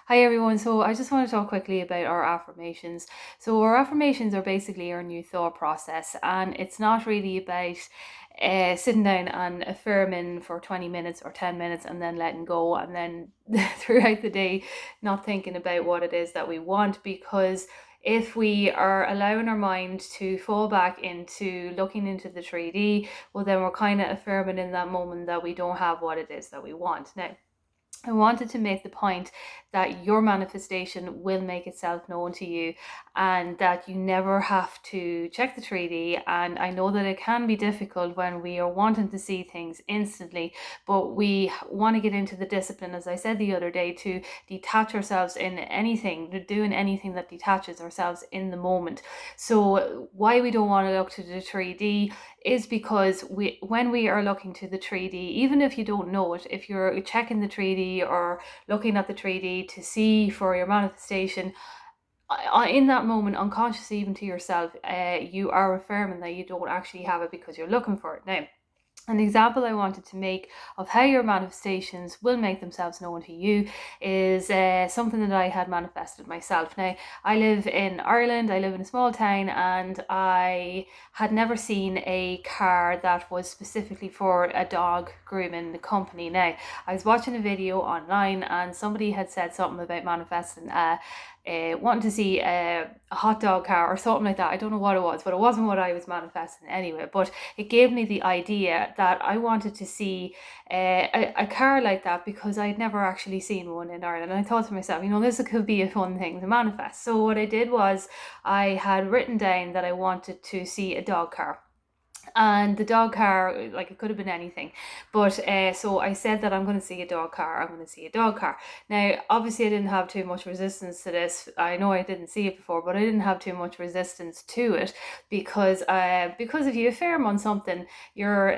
Hi everyone. So I just want to talk quickly about our affirmations. So our affirmations are basically our new thought process, and it's not really about sitting down and affirming for 20 minutes or 10 minutes and then letting go, and then throughout the day not thinking about what it is that we want. Because if we are allowing our mind to fall back into looking into the 3D, well, then we're kind of affirming in that moment that we don't have what it is that we want. Now, I wanted to make the point that your manifestation will make itself known to you, and that you never have to check the 3D. And I know that it can be difficult when we are wanting to see things instantly, but we want to get into the discipline, as I said the other day, to detach ourselves in anything, doing anything that detaches ourselves in the moment. So why we don't want to look to the 3D is because when we are looking to the 3D, even if you don't know it, if you're checking the 3D or looking at the 3D to see for your manifestation, in that moment, unconsciously, even to yourself, you are affirming that you don't actually have it because you're looking for it. Now, an example I wanted to make of how your manifestations will make themselves known to you is something that I had manifested myself. Now, I live in Ireland, I live in a small town, and I had never seen a car that was specifically for a dog grooming company. Now, I was watching a video online and somebody had said something about manifesting wanting to see a hot dog car or something like that. I don't know what it was, but it wasn't what I was manifesting anyway. But it gave me the idea that I wanted to see a car like that because I'd never actually seen one in Ireland. And I thought to myself, this could be a fun thing to manifest. So what I did was I had written down that I wanted to see a dog car. And the dog car, like, it could have been anything, but so I said that I'm going to see a dog car, I'm going to see a dog car. Now, obviously I didn't have too much resistance to this. I know I didn't see it before, but I didn't have too much resistance to it, because if you affirm on something, you're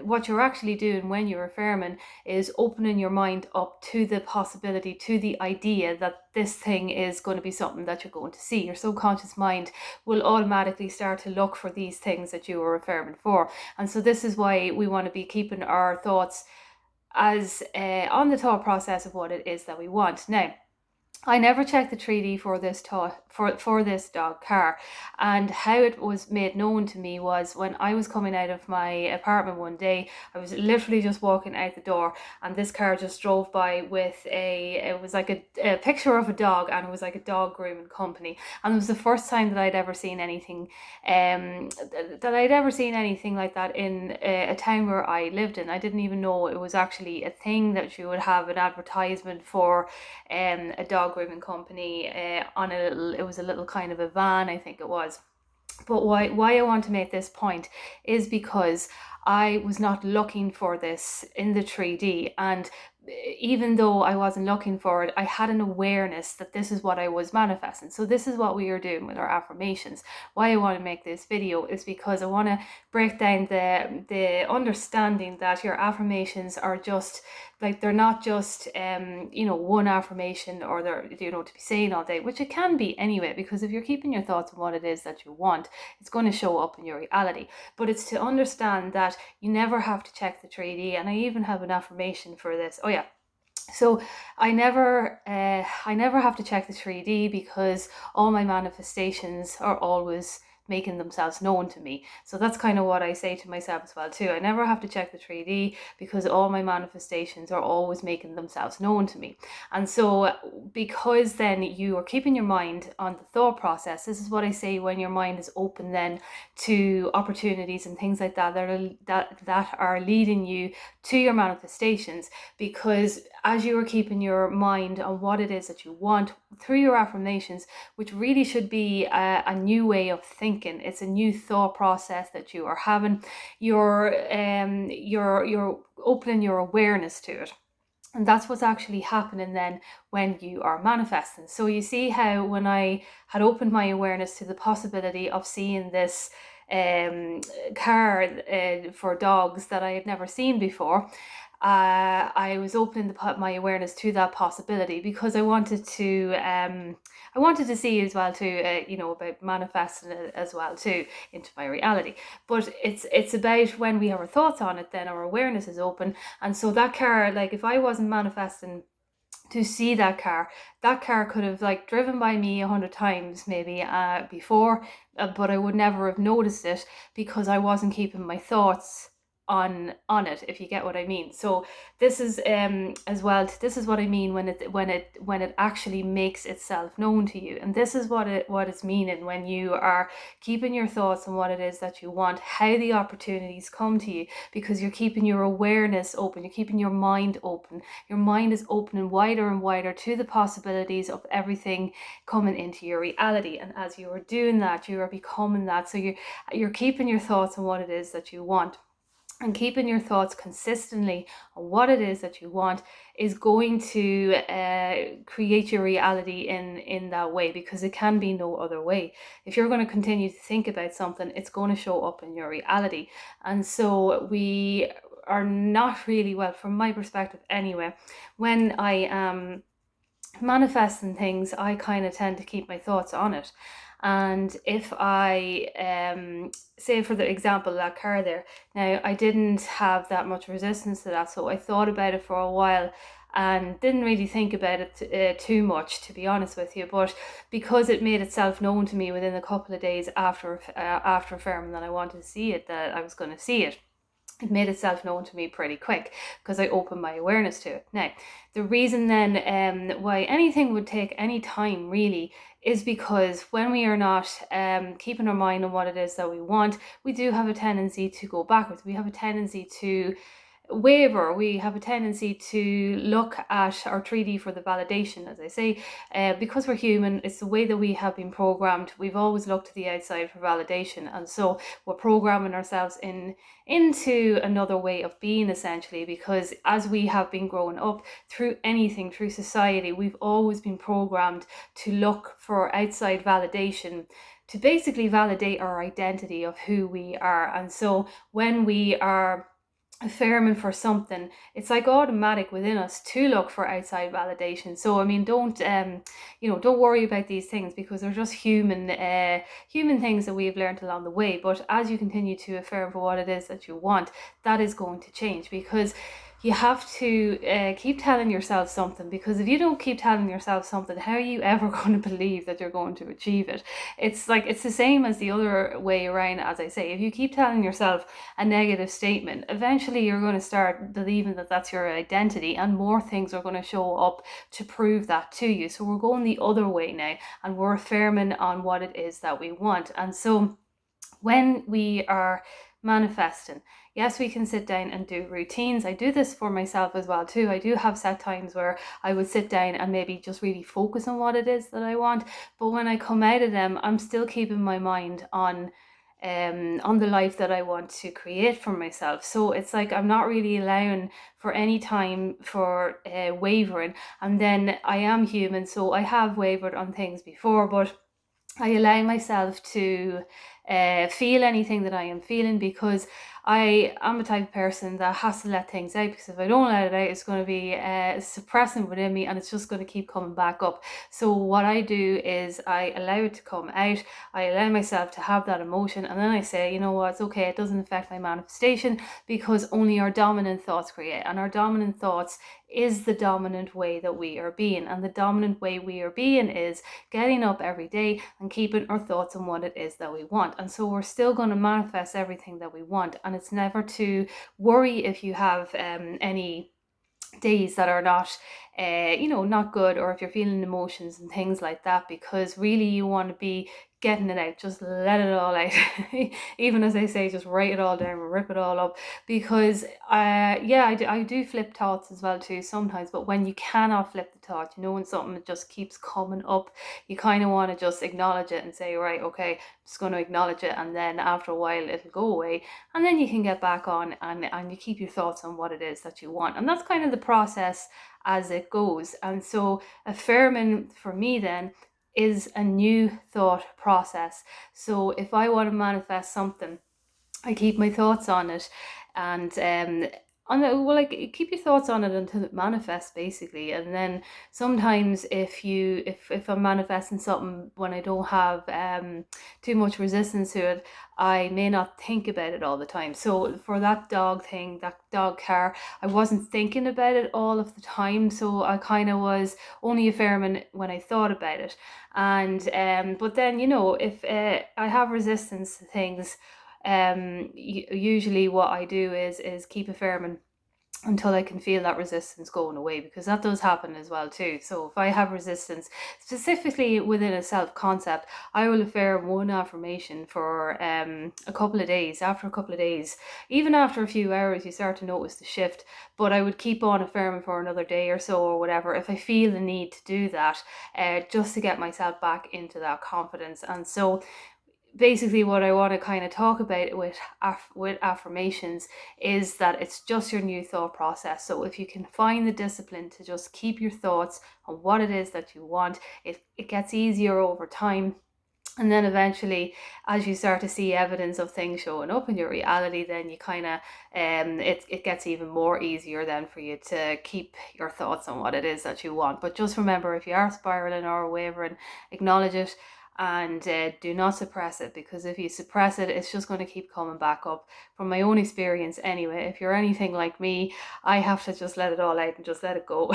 what you're actually doing when you're affirming is opening your mind up to the possibility, to the idea that this thing is going to be something that you're going to see. Your subconscious mind will automatically start to look for these things that you are affirming for. And so this is why we want to be keeping our thoughts as on the thought process of what it is that we want. Now, I never checked the 3D for this dog car, and how it was made known to me was when I was coming out of my apartment one day. I was literally just walking out the door, and this car just drove by with it was like a picture of a dog, and it was like a dog grooming company. And it was the first time that I'd ever seen anything, like that in a town where I lived in. I didn't even know it was actually a thing that you would have an advertisement for a dog grooming company it was a little kind of a van, I think it was. But why I want to make this point is because I was not looking for this in the 3D, and even though I wasn't looking for it, I had an awareness that this is what I was manifesting. So this is what we are doing with our affirmations. Why I want to make this video is because I want to break down the understanding that your affirmations are just, like, they're not just one affirmation, or they're to be saying all day, which it can be anyway, because if you're keeping your thoughts on what it is that you want, it's going to show up in your reality. But it's to understand that you never have to check the 3D. And I even have an affirmation for this. Oh yeah. So I never have to check the 3D, because all my manifestations are always making themselves known to me. So that's kind of what I say to myself as well too. I never have to check the 3D, because all my manifestations are always making themselves known to me. And so, because then you are keeping your mind on the thought process, this is what I say, when your mind is open then to opportunities and things like that that are leading you to your manifestations. Because as you are keeping your mind on what it is that you want through your affirmations, which really should be a new way of thinking, it's a new thought process that you are having, you're opening your awareness to it. And that's what's actually happening then when you are manifesting. So you see how when I had opened my awareness to the possibility of seeing this car for dogs that I had never seen before, I was opening my awareness to that possibility, because I wanted to see as well too, about manifesting it as well too into my reality. But it's about when we have our thoughts on it, then our awareness is open. And so that car, like, if I wasn't manifesting to see that car. That car could have like driven by me 100 times maybe before, but I would never have noticed it because I wasn't keeping my thoughts on it, if you get what I mean. So this is as well, this is what I mean when it actually makes itself known to you. And this is what it's meaning when you are keeping your thoughts on what it is that you want, how the opportunities come to you, because you're keeping your awareness open, you're keeping your mind open. Your mind is opening wider and wider to the possibilities of everything coming into your reality. And as you are doing that, you are becoming that. So you're keeping your thoughts on what it is that you want. And keeping your thoughts consistently on what it is that you want is going to create your reality in that way, because it can be no other way. If you're going to continue to think about something, it's going to show up in your reality. And so we are not really, well, from my perspective anyway, when I am manifesting things, I kind of tend to keep my thoughts on it. And if I say, for the example, that car there, now I didn't have that much resistance to that, so I thought about it for a while and didn't really think about it too much, to be honest with you. But because it made itself known to me within a couple of days after affirming that I wanted to see it, that I was going to see it, it made itself known to me pretty quick because I opened my awareness to it. Now, the reason then why anything would take any time really is because when we are not keeping our mind on what it is that we want, we do have a tendency to go backwards. We have a tendency to waver. We have a tendency to look at our 3D for the validation, as I say, because we're human. It's the way that we have been programmed. We've always looked to the outside for validation, and so we're programming ourselves into another way of being, essentially, because as we have been growing up through anything, through society, we've always been programmed to look for outside validation to basically validate our identity of who we are. And so when we are affirming for something, it's like automatic within us to look for outside validation. So I mean, don't worry about these things, because they're just human things that we've learned along the way. But as you continue to affirm for what it is that you want, that is going to change, because you have to keep telling yourself something, because if you don't keep telling yourself something, how are you ever going to believe that you're going to achieve it? It's like, it's the same as the other way around. As I say, if you keep telling yourself a negative statement, eventually you're going to start believing that that's your identity, and more things are going to show up to prove that to you. So we're going the other way now, and we're affirming on what it is that we want. And so when we are manifesting, yes, we can sit down and do routines. I do this for myself as well too. I do have set times where I would sit down and maybe just really focus on what it is that I want. But when I come out of them, I'm still keeping my mind on the life that I want to create for myself. So it's like I'm not really allowing for any time for wavering. And then I am human, so I have wavered on things before, but I allow myself to feel anything that I am feeling, because I am a type of person that has to let things out, because if I don't let it out, it's going to be suppressing within me, and it's just going to keep coming back up. So what I do is I allow it to come out. I allow myself to have that emotion, and then I say, you know what, it's okay, it doesn't affect my manifestation, because only our dominant thoughts create, and our dominant thoughts is the dominant way that we are being. And the dominant way we are being is getting up every day and keeping our thoughts on what it is that we want. And so we're still going to manifest everything that we want. And it's never to worry if you have any days that are not not good, or if you're feeling emotions and things like that, because really you want to be getting it out. Just let it all out. Even as I say, just write it all down, rip it all up, because I do flip thoughts as well too sometimes. But when you cannot flip the thought, when something just keeps coming up, you kind of want to just acknowledge it and say, right, okay, I'm just going to acknowledge it, and then after a while it'll go away, and then you can get back on and you keep your thoughts on what it is that you want. And that's kind of the process as it goes. And so affirming for me then is a new thought process. So if I want to manifest something, I keep my thoughts on it, and On it, well, like, keep your thoughts on it until it manifests, basically. And then sometimes if I'm manifesting something when I don't have too much resistance to it, I may not think about it all the time. So for that dog thing, that dog car, I wasn't thinking about it all of the time, so I kind of was only affirming when I thought about it. And but then, if I have resistance to things, usually what I do is keep affirming until I can feel that resistance going away, because that does happen as well too. So if I have resistance, specifically within a self concept, I will affirm one affirmation for a couple of days. After a couple of days, even after a few hours, you start to notice the shift. But I would keep on affirming for another day or so, or whatever, if I feel the need to do that, just to get myself back into that confidence. And so basically what I want to kind of talk about with affirmations is that it's just your new thought process. So if you can find the discipline to just keep your thoughts on what it is that you want, it gets easier over time. And then eventually, as you start to see evidence of things showing up in your reality, then you kind of it gets even more easier then for you to keep your thoughts on what it is that you want. But just remember, if you are spiraling or wavering, acknowledge it, and do not suppress it, because if you suppress it, it's just going to keep coming back up. From my own experience anyway, if you're anything like me, I have to just let it all out and just let it go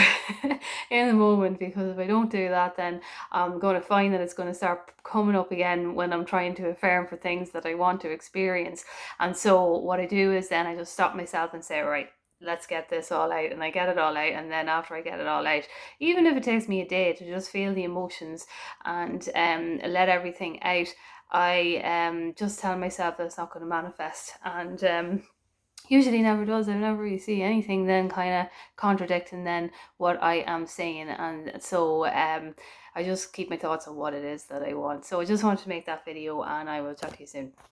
in the moment, because if I don't do that, then I'm going to find that it's going to start coming up again when I'm trying to affirm for things that I want to experience. And so what I do is then I just stop myself and say, right, let's get this all out. And I get it all out, and then after I get it all out, even if it takes me a day to just feel the emotions and let everything out, I just tell myself that it's not going to manifest. And usually never does. I never really see anything then kind of contradicting then what I am saying. And so I just keep my thoughts on what it is that I want. So I just wanted to make that video, and I will talk to you soon.